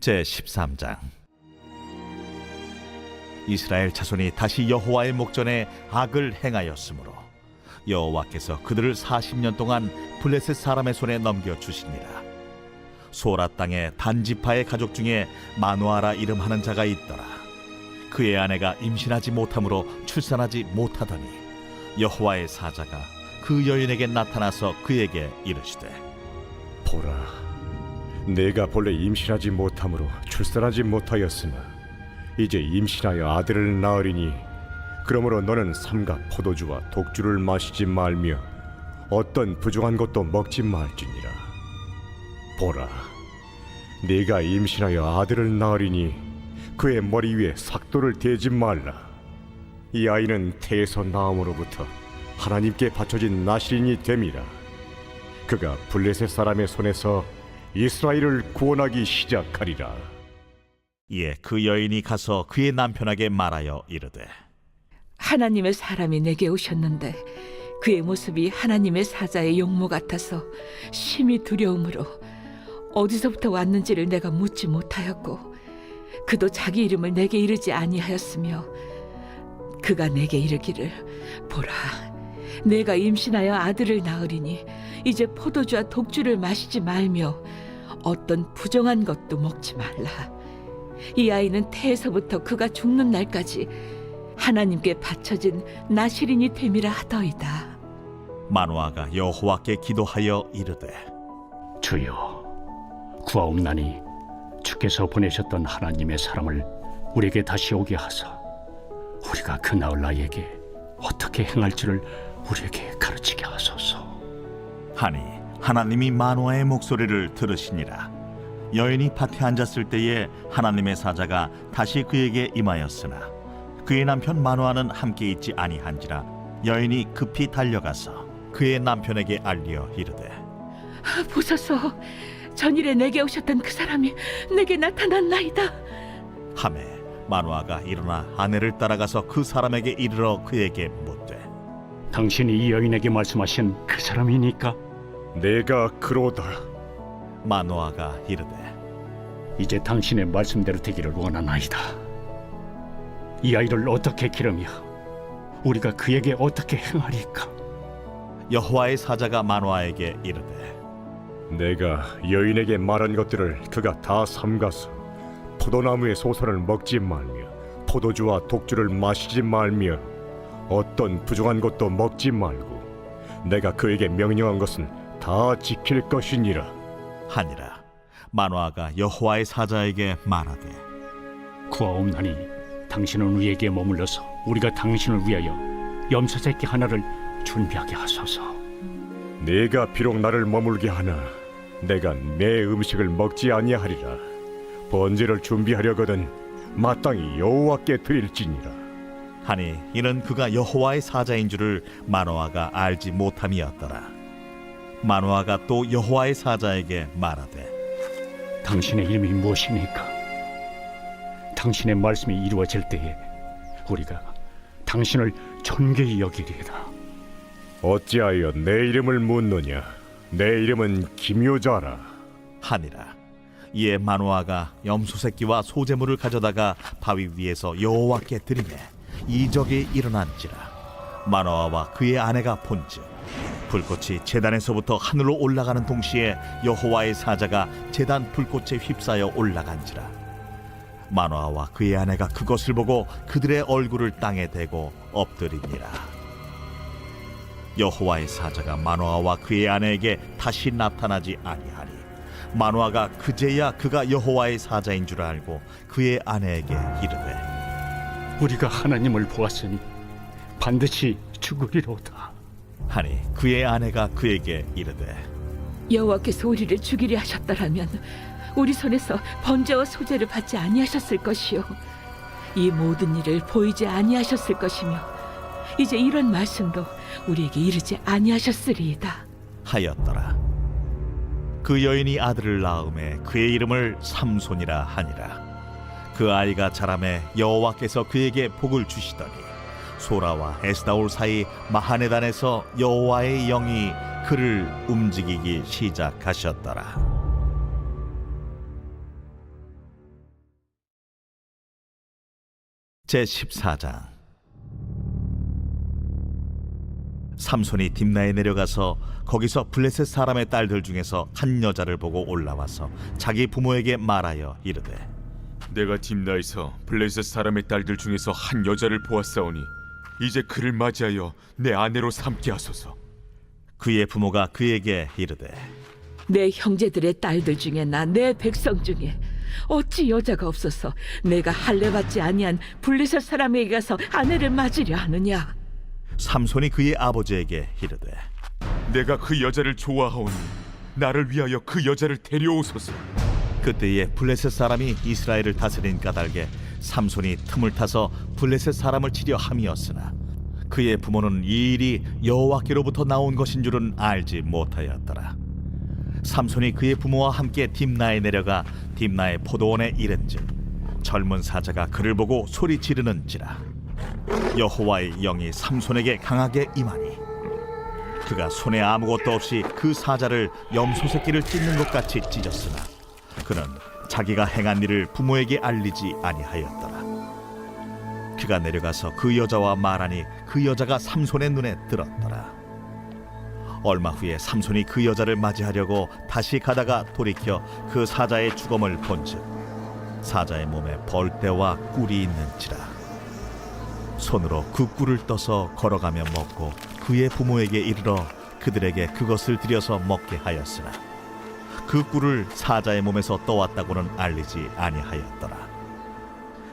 제13장. 이스라엘 자손이 다시 여호와의 목전에 악을 행하였으므로 여호와께서 그들을 40년 동안 블레셋 사람의 손에 넘겨주시니라. 소라 땅의 단지파의 가족 중에 마누아라 이름하는 자가 있더라. 그의 아내가 임신하지 못함으로 출산하지 못하더니 여호와의 사자가 그 여인에게 나타나서 그에게 이르시되, 보라, 내가 본래 임신하지 못함으로 출산하지 못하였으나 이제 임신하여 아들을 낳으리니 그러므로 너는 삼가 포도주와 독주를 마시지 말며 어떤 부정한 것도 먹지 말지니라. 보라, 네가 임신하여 아들을 낳으리니 그의 머리 위에 삭도를 대지 말라. 이 아이는 태에서 나옴으로부터 하나님께 바쳐진 나실인이 됨이라. 그가 블레셋 사람의 손에서 이스라엘을 구원하기 시작하리라. 이에 그 여인이 가서 그의 남편에게 말하여 이르되, 하나님의 사람이 내게 오셨는데 그의 모습이 하나님의 사자의 용모 같아서 심히 두려움으로 어디서부터 왔는지를 내가 묻지 못하였고 그도 자기 이름을 내게 이르지 아니하였으며 그가 내게 이르기를, 보라, 내가 임신하여 아들을 낳으리니 이제 포도주와 독주를 마시지 말며 어떤 부정한 것도 먹지 말라. 이 아이는 태에서부터 그가 죽는 날까지 하나님께 바쳐진 나실인이 됨이라 하더이다. 마누아가 여호와께 기도하여 이르되, 주여, 구하옵나니 주께서 보내셨던 하나님의 사람을 우리에게 다시 오게 하사 우리가 그 나을 나에게 어떻게 행할지를 우리에게 가르치게 하소서. 하니 하나님이 마누아의 목소리를 들으시니라. 여인이 밭에 앉았을 때에 하나님의 사자가 다시 그에게 임하였으나 그의 남편 마누아는 함께 있지 아니한지라. 여인이 급히 달려가서 그의 남편에게 알리어 이르되, 보소서, 전일에 내게 오셨던 그 사람이 내게 나타났나이다. 하매 마누아가 일어나 아내를 따라가서 그 사람에게 이르러 그에게 묻되, 당신이 이 여인에게 말씀하신 그 사람이니까? 내가 그로다. 마누아가 이르되, 이제 당신의 말씀대로 되기를 원하나이다. 이 아이를 어떻게 기르며 우리가 그에게 어떻게 행하리까? 여호와의 사자가 마누아에게 이르되, 내가 여인에게 말한 것들을 그가 다 삼가서 포도나무의 소선을 먹지 말며 포도주와 독주를 마시지 말며 어떤 부정한 것도 먹지 말고 내가 그에게 명령한 것은 다 지킬 것이니라 하니라. 마누아가 여호와의 사자에게 말하되, 구하옵나니 당신은 우리에게 머물러서 우리가 당신을 위하여 염소 새끼 하나를 준비하게 하소서. 네가 비록 나를 머물게 하나 내가 내 음식을 먹지 아니하리라. 번제를 준비하려거든 마땅히 여호와께 드릴지니라. 하니 이는 그가 여호와의 사자인 줄을 마누아가 알지 못함이었더라. 마누아가 또 여호와의 사자에게 말하되, 당신의 이름이 무엇입니까? 당신의 말씀이 이루어질 때에 우리가 당신을 존귀히 여기리이다. 어찌하여 내 이름을 묻느냐? 내 이름은 기묘자라 하니라. 이에 마누아가 염소 새끼와 소제물을 가져다가 바위 위에서 여호와께 드리매 이적이 일어난지라. 마누아와 그의 아내가 본즉 불꽃이 제단에서부터 하늘로 올라가는 동시에 여호와의 사자가 제단 불꽃에 휩싸여 올라간지라. 마누아와 그의 아내가 그것을 보고 그들의 얼굴을 땅에 대고 엎드리니라. 여호와의 사자가 마누아와 그의 아내에게 다시 나타나지 아니하니 마누아가 그제야 그가 여호와의 사자인 줄 알고 그의 아내에게 이르되, 우리가 하나님을 보았으니 반드시 죽으리로다. 하니 그의 아내가 그에게 이르되, 여호와께서 우리를 죽이려 하셨더라면 우리 손에서 번제와 소제를 받지 아니하셨을 것이요 이 모든 일을 보이지 아니하셨을 것이며 이제 이런 말씀도 우리에게 이르지 아니하셨으리이다 하였더라. 그 여인이 아들을 낳음에 그의 이름을 삼손이라 하니라. 그 아이가 자라매 여호와께서 그에게 복을 주시더니 소라와 에스다올 사이 마하네단에서 여호와의 영이 그를 움직이기 시작하셨더라. 제14장. 삼손이 딥나에 내려가서 거기서 블레셋 사람의 딸들 중에서 한 여자를 보고 올라와서 자기 부모에게 말하여 이르되, 내가 딥나에서 블레셋 사람의 딸들 중에서 한 여자를 보았사오니 이제 그를 맞이하여 내 아내로 삼게 하소서. 그의 부모가 그에게 이르되, 내 형제들의 딸들 중에나 내 백성 중에 어찌 여자가 없어서 내가 할례받지 아니한 블레셋 사람에게 가서 아내를 맞으려 하느냐? 삼손이 그의 아버지에게 이르되, 내가 그 여자를 좋아하오니 나를 위하여 그 여자를 데려오소서. 그때에 블레셋 사람이 이스라엘을 다스린 까닭에 삼손이 틈을 타서 블레셋 사람을 치려 함이었으나 그의 부모는 이 일이 여호와께로부터 나온 것인 줄은 알지 못하였더라. 삼손이 그의 부모와 함께 딥나에 내려가 딥나의 포도원에 이른즉 젊은 사자가 그를 보고 소리 지르는지라. 여호와의 영이 삼손에게 강하게 임하니 그가 손에 아무것도 없이 그 사자를 염소 새끼를 찢는 것 같이 찢었으나 그는 자기가 행한 일을 부모에게 알리지 아니하였더라. 그가 내려가서 그 여자와 말하니 그 여자가 삼손의 눈에 들었더라. 얼마 후에 삼손이 그 여자를 맞이하려고 다시 가다가 돌이켜 그 사자의 주검을 본즉 사자의 몸에 벌떼와 꿀이 있는지라. 손으로 그 꿀을 떠서 걸어가며 먹고 그의 부모에게 이르러 그들에게 그것을 들여서 먹게 하였으나 그 꿀을 사자의 몸에서 떠왔다고는 알리지 아니하였더라.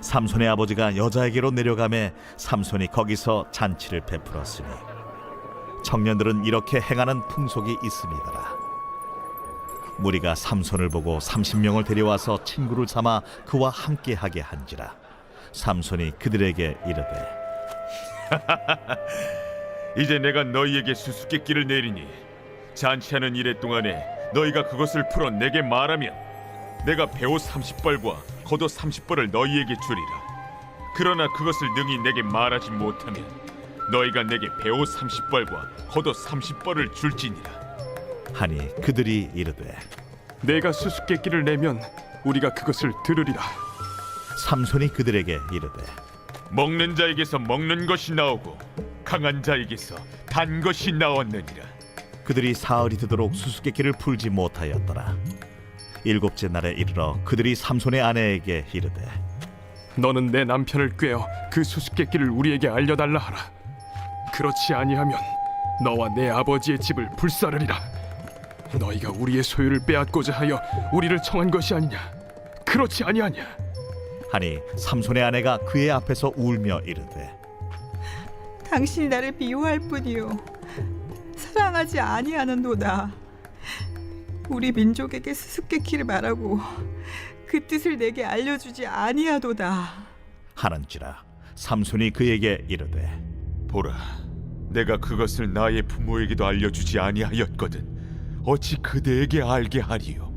삼손의 아버지가 여자에게로 내려가매 삼손이 거기서 잔치를 베풀었으니 청년들은 이렇게 행하는 풍속이 있음이더라. 무리가 삼손을 보고 30명을 데려와서 친구를 삼아 그와 함께하게 한지라. 삼손이 그들에게 이르되, 이제 내가 너희에게 수수께끼를 내리니 잔치하는 이래 동안에 너희가 그것을 풀어 내게 말하면 내가 배옷 30벌과 겉옷 30벌을 너희에게 주리라. 그러나 그것을 능히 내게 말하지 못하면 너희가 내게 배옷 30벌과 겉옷 30벌을 줄지니라. 하니 그들이 이르되, 내가 수수께끼를 내면 우리가 그것을 들으리라. 삼손이 그들에게 이르되, 먹는 자에게서 먹는 것이 나오고 강한 자에게서 단 것이 나왔느니라. 그들이 사흘이 되도록 수수께끼를 풀지 못하였더라. 일곱째 날에 이르러 그들이 삼손의 아내에게 이르되, 너는 내 남편을 꾀어 그 수수께끼를 우리에게 알려달라 하라. 그렇지 아니하면 너와 내 아버지의 집을 불사르리라. 너희가 우리의 소유를 빼앗고자 하여 우리를 청한 것이 아니냐? 그렇지 아니하냐? 하니 삼손의 아내가 그의 앞에서 울며 이르되, 당신이 나를 미워할 뿐이요 사랑하지 아니하는도다. 우리 민족에게 수수께끼를 말하고 그 뜻을 내게 알려주지 아니하도다. 하는지라. 삼손이 그에게 이르되, 보라, 내가 그것을 나의 부모에게도 알려주지 아니하였거든 어찌 그대에게 알게 하리요?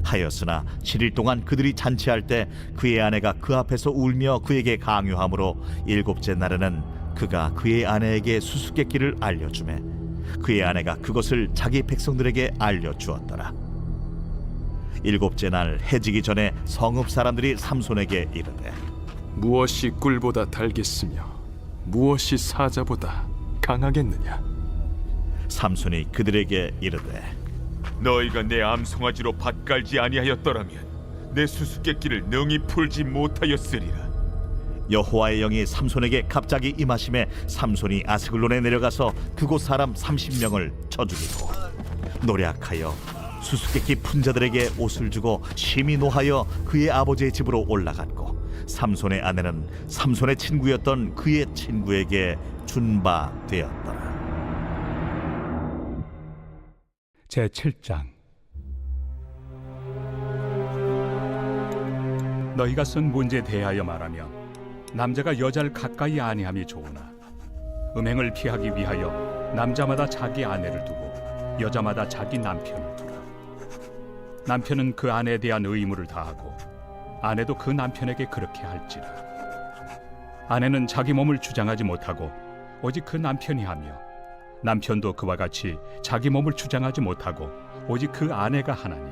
하였으나 7일 동안 그들이 잔치할 때 그의 아내가 그 앞에서 울며 그에게 강요하므로 일곱째 날에는 그가 그의 아내에게 수수께끼를 알려주매 그의 아내가 그것을 자기 백성들에게 알려주었더라. 일곱째 날 해지기 전에 성읍 사람들이 삼손에게 이르되, 무엇이 꿀보다 달겠으며 무엇이 사자보다 강하겠느냐? 삼손이 그들에게 이르되, 너희가 내 암송아지로 밭 갈지 아니하였더라면 내 수수께끼를 능히 풀지 못하였으리라. 여호와의 영이 삼손에게 갑자기 임하심에 삼손이 아스글론에 내려가서 그곳 사람 30명을 쳐 죽이고 노략하여 수수께끼 푼 자들에게 옷을 주고 심히 노하여 그의 아버지의 집으로 올라갔고 삼손의 아내는 삼손의 친구였던 그의 친구에게 준 바 되었더라. 제7장. 너희가 쓴 문제에 대하여 말하면 남자가 여자를 가까이 아니함이 좋으나 음행을 피하기 위하여 남자마다 자기 아내를 두고 여자마다 자기 남편을 두라. 남편은 그 아내에 대한 의무를 다하고 아내도 그 남편에게 그렇게 할지라. 아내는 자기 몸을 주장하지 못하고 오직 그 남편이 하며 남편도 그와 같이 자기 몸을 주장하지 못하고 오직 그 아내가 하나니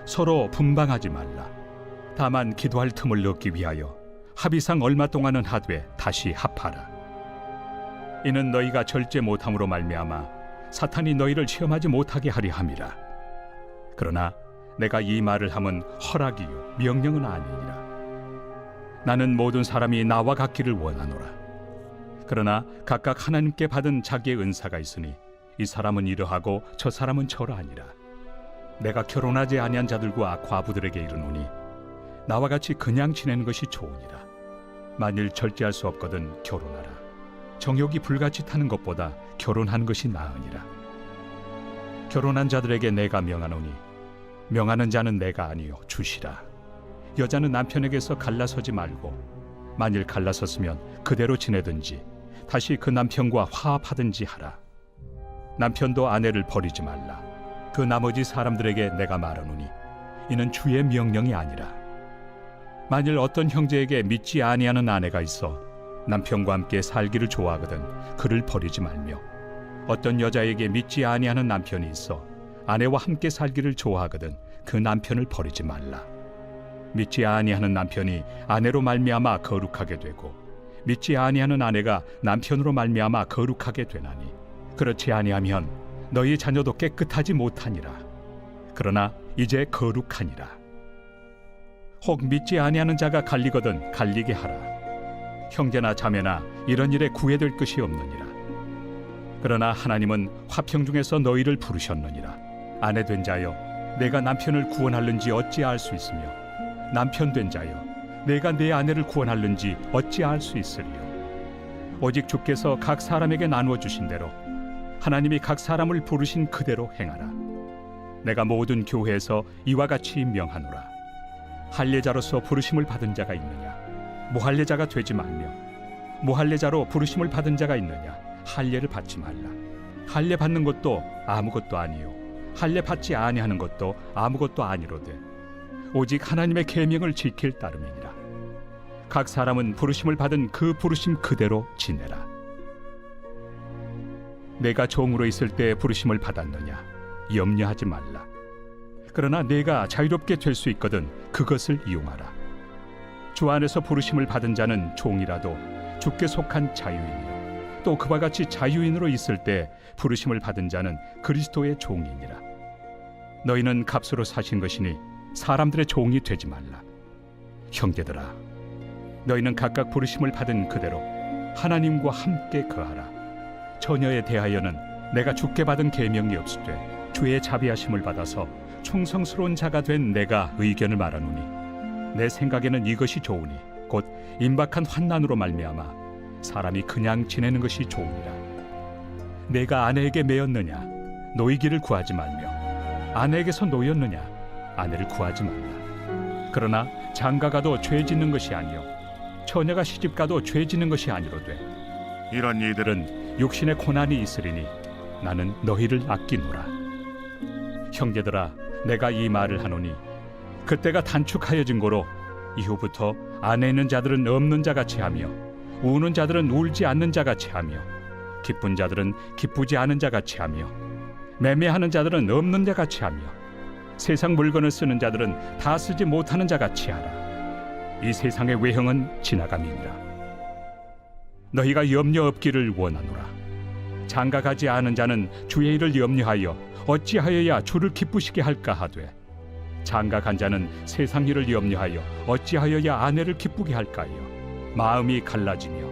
서로 분방하지 말라. 다만 기도할 틈을 얻기 위하여 합의상 얼마 동안은 하되 다시 합하라. 이는 너희가 절제 못함으로 말미암아 사탄이 너희를 시험하지 못하게 하려 함이라. 그러나 내가 이 말을 함은 허락이요 명령은 아니니라. 나는 모든 사람이 나와 같기를 원하노라. 그러나 각각 하나님께 받은 자기의 은사가 있으니 이 사람은 이러하고 저 사람은 저러하니라. 내가 결혼하지 아니한 자들과 과부들에게 이르노니 나와 같이 그냥 지내는 것이 좋으니라. 만일 절제할 수 없거든 결혼하라. 정욕이 불같이 타는 것보다 결혼하는 것이 나으니라. 결혼한 자들에게 내가 명하노니 명하는 자는 내가 아니요 주시라. 여자는 남편에게서 갈라서지 말고 만일 갈라섰으면 그대로 지내든지 다시 그 남편과 화합하든지 하라. 남편도 아내를 버리지 말라. 그 나머지 사람들에게 내가 말하노니 이는 주의 명령이 아니라. 만일 어떤 형제에게 믿지 아니하는 아내가 있어 남편과 함께 살기를 좋아하거든 그를 버리지 말며, 어떤 여자에게 믿지 아니하는 남편이 있어 아내와 함께 살기를 좋아하거든 그 남편을 버리지 말라. 믿지 아니하는 남편이 아내로 말미암아 거룩하게 되고 믿지 아니하는 아내가 남편으로 말미암아 거룩하게 되나니, 그렇지 아니하면 너희 자녀도 깨끗하지 못하니라. 그러나 이제 거룩하니라. 혹 믿지 아니하는 자가 갈리거든 갈리게 하라. 형제나 자매나 이런 일에 구애될 것이 없느니라. 그러나 하나님은 화평 중에서 너희를 부르셨느니라. 아내 된 자여, 내가 남편을 구원할는지 어찌 알 수 있으며, 남편 된 자여, 내가 내 아내를 구원할는지 어찌 알 수 있으리요. 오직 주께서 각 사람에게 나누어 주신 대로 하나님이 각 사람을 부르신 그대로 행하라. 내가 모든 교회에서 이와 같이 명하노라. 할례자로서 부르심을 받은 자가 있느냐? 무할례자가 되지 말며, 무할례자로 부르심을 받은 자가 있느냐? 할례를 받지 말라. 할례 받는 것도 아무것도 아니요 할례 받지 아니하는 것도 아무것도 아니로되 오직 하나님의 계명을 지킬 따름이니라. 각 사람은 부르심을 받은 그 부르심 그대로 지내라. 내가 종으로 있을 때 부르심을 받았느냐? 염려하지 말라. 그러나 내가 자유롭게 될 수 있거든 그것을 이용하라. 주 안에서 부르심을 받은 자는 종이라도 주께 속한 자유인이요, 또 그와 같이 자유인으로 있을 때 부르심을 받은 자는 그리스도의 종이니라. 너희는 값으로 사신 것이니 사람들의 종이 되지 말라. 형제들아, 너희는 각각 부르심을 받은 그대로 하나님과 함께 거하라. 처녀에 대하여는 내가 주께 받은 계명이 없으되 주의 자비하심을 받아서 충성스러운 자가 된 내가 의견을 말하노니, 내 생각에는 이것이 좋으니 곧 임박한 환난으로 말미암아 사람이 그냥 지내는 것이 좋으니라. 내가 아내에게 매였느냐? 노이기를 구하지 말며, 아내에게서 노였느냐? 아내를 구하지 말라. 그러나 장가가도 죄 짓는 것이 아니요 처녀가 시집가도 죄 짓는 것이 아니로되 이런 이들은 육신의 고난이 있으리니 나는 너희를 아끼노라. 형제들아, 내가 이 말을 하노니 그때가 단축하여진 고로 이후부터 안에 있는 자들은 없는 자같이 하며 우는 자들은 울지 않는 자같이 하며 기쁜 자들은 기쁘지 않은 자같이 하며 매매하는 자들은 없는 자같이 하며 세상 물건을 쓰는 자들은 다 쓰지 못하는 자같이 하라. 이 세상의 외형은 지나감이니라. 너희가 염려 없기를 원하노라. 장가가지 않은 자는 주의 일을 염려하여 어찌하여야 주를 기쁘시게 할까 하되, 장가간 자는 세상 일을 염려하여 어찌하여야 아내를 기쁘게 할까요? 마음이 갈라지며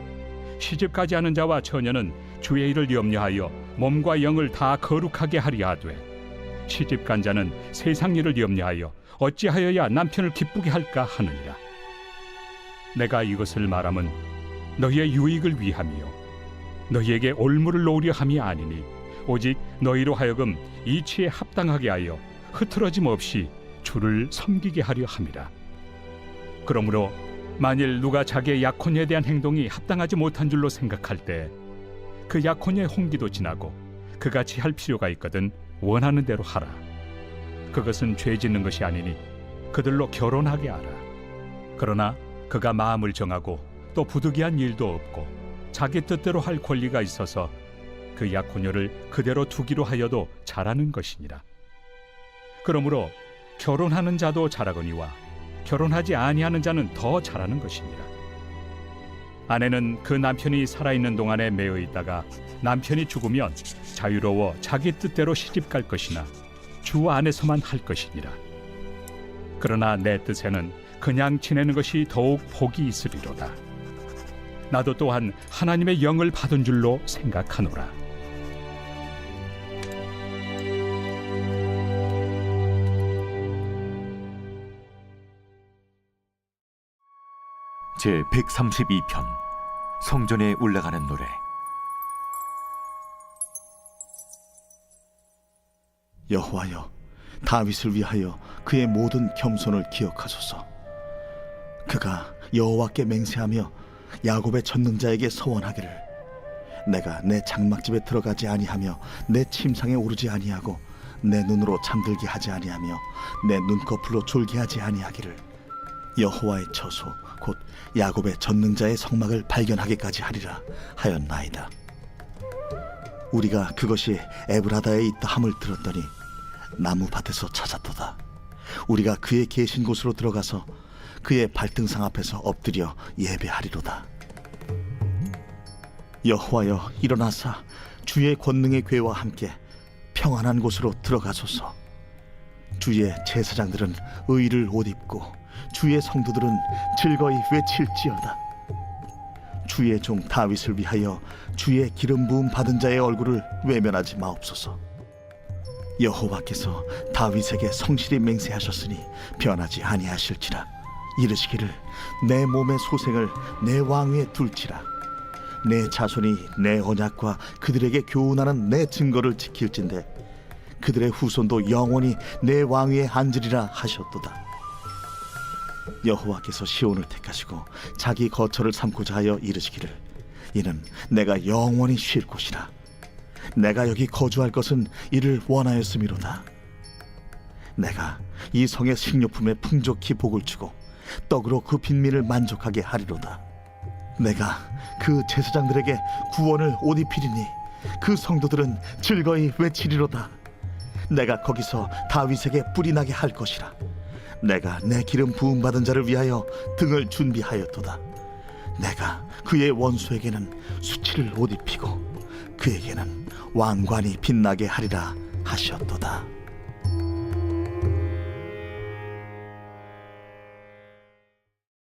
시집가지 않은 자와 처녀는 주의 일을 염려하여 몸과 영을 다 거룩하게 하려 하되, 시집간 자는 세상 일을 염려하여 어찌하여야 남편을 기쁘게 할까 하느니라. 내가 이것을 말함은 너희의 유익을 위함이요 너희에게 올무를 놓으려 함이 아니니, 오직 너희로 하여금 이치에 합당하게 하여 흐트러짐 없이 주를 섬기게 하려 함이라. 그러므로 만일 누가 자기의 약혼에 대한 행동이 합당하지 못한 줄로 생각할 때 그 약혼의 홍기도 지나고 그같이 할 필요가 있거든 원하는 대로 하라. 그것은 죄 짓는 것이 아니니 그들로 결혼하게 하라. 그러나 그가 마음을 정하고 또 부득이한 일도 없고 자기 뜻대로 할 권리가 있어서 그 약혼녀를 그대로 두기로 하여도 잘하는 것이니라. 그러므로 결혼하는 자도 잘하거니와 결혼하지 아니하는 자는 더 잘하는 것이니라. 아내는 그 남편이 살아있는 동안에 매여 있다가 남편이 죽으면 자유로워 자기 뜻대로 시집갈 것이나 주 안에서만 할 것이니라. 그러나 내 뜻에는 그냥 지내는 것이 더욱 복이 있으리로다. 나도 또한 하나님의 영을 받은 줄로 생각하노라. 제 132편 성전에 올라가는 노래. 여호와여, 다윗을 위하여 그의 모든 겸손을 기억하소서. 그가 여호와께 맹세하며 야곱의 전능자에게 서원하기를, 내가 내 장막집에 들어가지 아니하며 내 침상에 오르지 아니하고 내 눈으로 잠들게 하지 아니하며 내 눈꺼풀로 졸게 하지 아니하기를 여호와의 처소 곧 야곱의 전능자의 성막을 발견하기까지 하리라 하였나이다. 우리가 그것이 에브라다에 있다 함을 들었더니 나무 밭에서 찾았도다. 우리가 그의 계신 곳으로 들어가서 그의 발등상 앞에서 엎드려 예배하리로다. 여호와여, 일어나사 주의 권능의 궤와 함께 평안한 곳으로 들어가소서. 주의 제사장들은 의를 옷 입고 주의 성도들은 즐거이 외칠지어다. 주의 종 다윗을 위하여 주의 기름 부음 받은 자의 얼굴을 외면하지 마옵소서. 여호와께서 다윗에게 성실히 맹세하셨으니 변하지 아니하실지라. 이르시기를, 내 몸의 소생을 내 왕위에 둘지라. 내 자손이 내 언약과 그들에게 교훈하는 내 증거를 지킬진대 그들의 후손도 영원히 내 왕위에 앉으리라 하셨도다. 여호와께서 시온을 택하시고 자기 거처를 삼고자 하여 이르시기를, 이는 내가 영원히 쉴 곳이라. 내가 여기 거주할 것은 이를 원하였음이로다. 내가 이 성의 식료품에 풍족히 복을 주고 떡으로 그 빈민을 만족하게 하리로다. 내가 그 제사장들에게 구원을 옷 입히리니 그 성도들은 즐거이 외치리로다. 내가 거기서 다윗에게 뿔이 나게 할 것이라. 내가 내 기름 부음 받은 자를 위하여 등을 준비하였도다. 내가 그의 원수에게는 수치를 옷 입히고 그에게는 왕관이 빛나게 하리라 하셨도다.